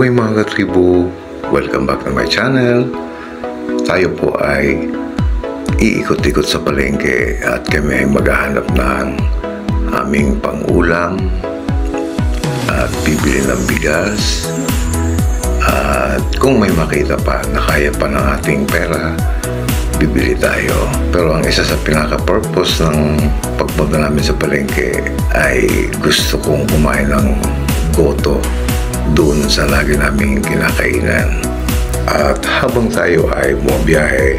Mabuhay mga katribo! Welcome back to my channel. Tayo po ay iikot-ikot sa palengke at kami ay maghahanap ng aming pangulam at bibili ng bigas. At kung may makita pa na kaya pa ng ating pera, bibili tayo. Pero ang isa sa pinaka-purpose ng pagpunta namin sa palengke ay gusto kong kumain ng goto doon sa lagi naming kinakainan. At habang tayo ay bumabiyahe,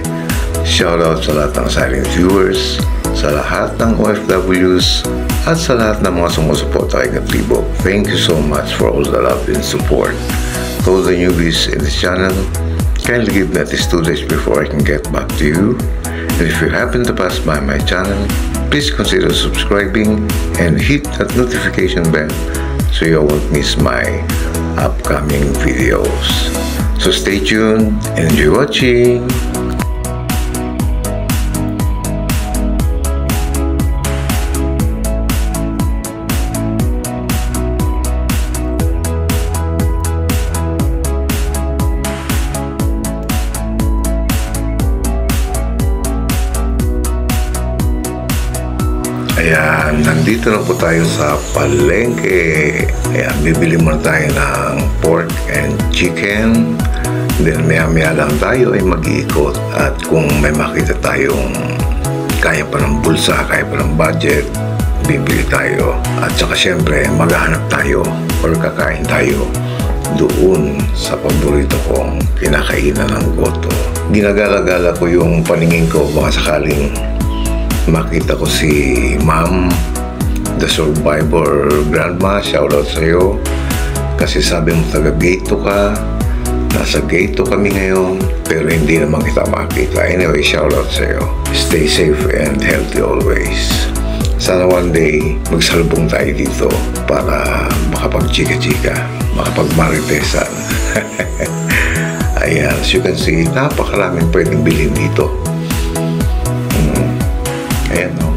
shoutout sa lahat ng silent viewers, sa lahat ng OFWs, at sa lahat ng mga sumusuporta kay Katribo. Thank you so much for all the love and support. To the newbies in this channel, kindly give me at least 2 days before I can get back to you. And if you happen to pass by my channel, please consider subscribing and hit that notification bell so you won't miss my upcoming videos. So stay tuned and enjoy watching. Ayan, nandito na po tayo sa palengke. Ayan, bibili muna tayo ng pork and chicken. Then maya-maya lang tayo ay mag-iikot. At kung may makita tayong kaya pa ng bulsa, kaya pa ng budget, bibili tayo. At saka syempre, maghahanap tayo or kakain tayo doon sa paborito kong kinakainan ng goto. Ginagala-gala ko yung paningin ko baka sakaling makita ko si Ma'am, the Survivor Grandma. Shoutout sa'yo. Kasi sabi mo taga Gate 2 ka. Nasa Gate 2 kami ngayon, pero hindi naman kita makita. Anyway, shoutout sa'yo. Stay safe and healthy always. Sana one day magsalubong tayo dito para makapag-chika-chika, makapag-maritesan. Ayan, as you can see, napakaraming pwedeng bilhin dito. Ayan, no?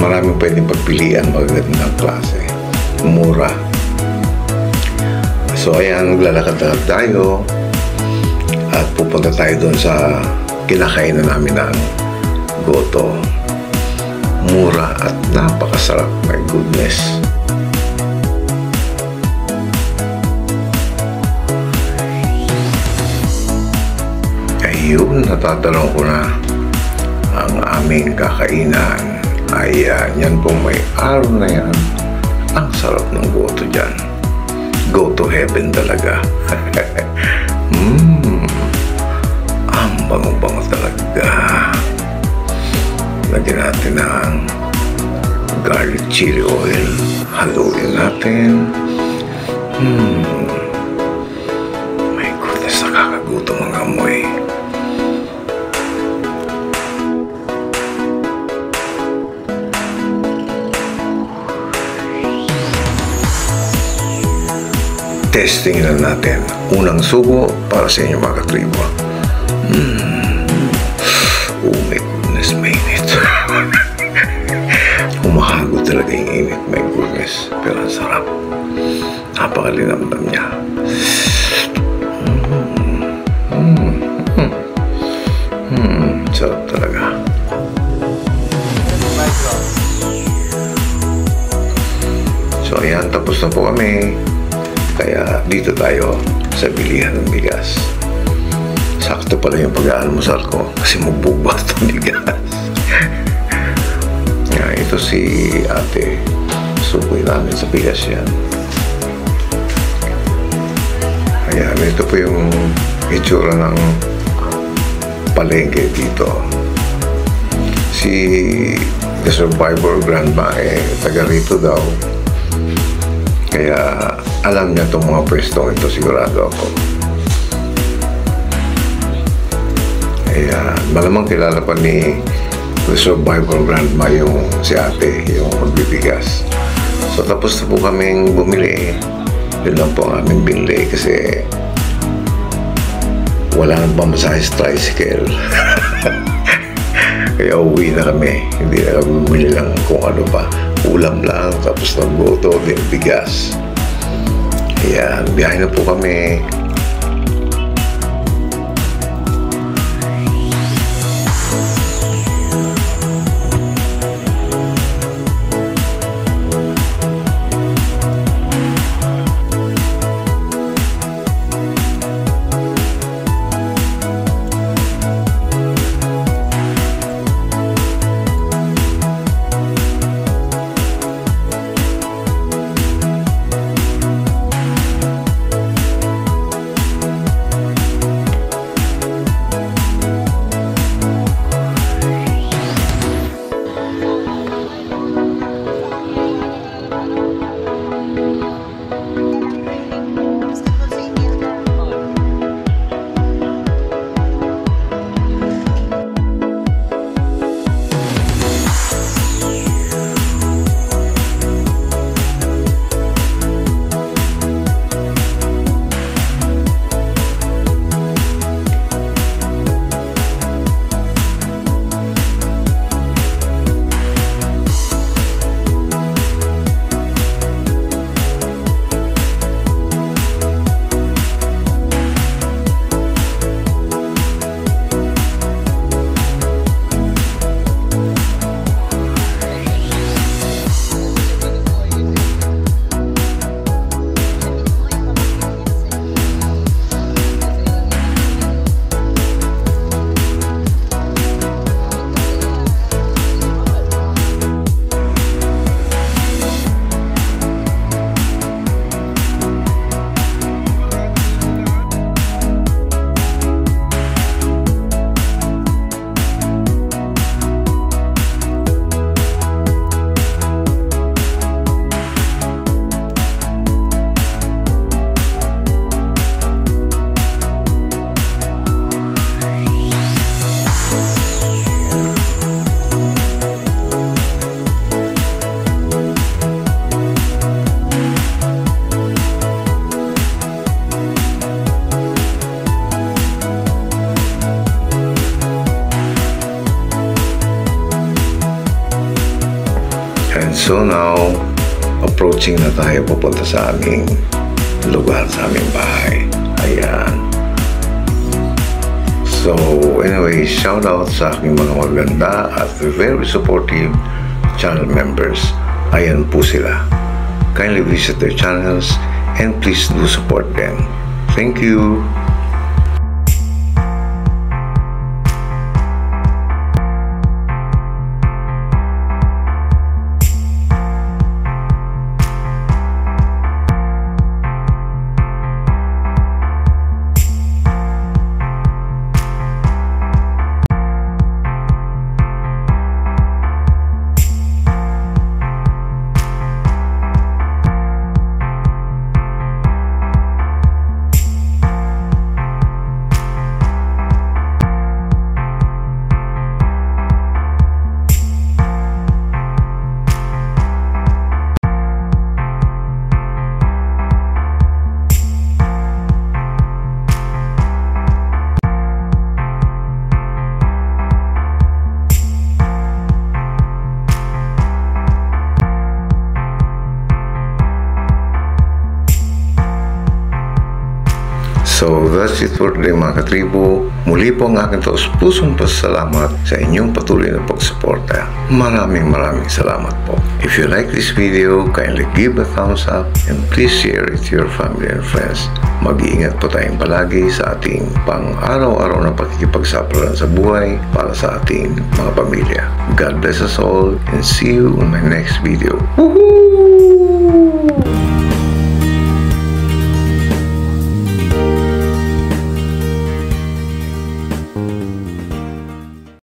Maraming pwedeng pagpilian, magagandang klase, mura. So ayan, maglalakad-lakad tayo at pupunta tayo doon sa kinakainan namin ng goto. Mura at napakasarap, my goodness. Ayun, natatanong ko na ang aming kakainan. Ayan, yan pong may araw na yan. Ang sarap ng goto dyan. Go to heaven talaga. Ang bango-bango talaga. Lagyan natin ng garlic chili oil. Haluin natin. My goodness, nakakagutom ang amoy. Testing na natin. Unang subo para sa inyo mga katribo. Oh my goodness, may init. Humahago talaga yung init, my goodness. Pero ang sarap. Napakalinamnam niya. Sarap talaga. So ayan, tapos na po kami. Kaya dito tayo sa bilihan ng bigas. Sakto pala yung pag-aalmusal ko kasi magbubuhat ng bigas. Ito si ate. Sukoy namin sa bigas yan. Ayan, ito po yung itsura ng palengke dito. Si the Survivor Grandma taga rito daw. Kaya alam niya itong mga pwestong ito, sigurado ako. Kaya malamang kilala pa ni the Survivor Grandma yung si ate, yung magbibigas. So tapos na po kaming bumili. Yun lang po ang aming binili kasi wala nang pamasahe sa tricycle. Kaya uwi na kami. Hindi na kami bumili lang kung ano pa. Ulam lang, tapos nagluto din bigas. Ayan, biyahe na po kami. And so now, approaching na tayo papunta sa aming lugar, sa aming bahay. Ayan. So, anyway, shout out sa aking mga maganda at very supportive channel members. Ayan po sila. Kindly visit their channels and please do support them. Thank you. So that's it for today mga katribo. Muli po ang aking taus-pusong pasalamat sa inyong patuloy na pagsuporta. Maraming salamat po. If you like this video, kindly give a thumbs up and please share it to your family and friends. Mag-iingat po tayong palagi sa ating pang-araw-araw na pakikipagsapalaran sa buhay para sa ating mga pamilya. God bless us all and see you on my next video. Woohoo!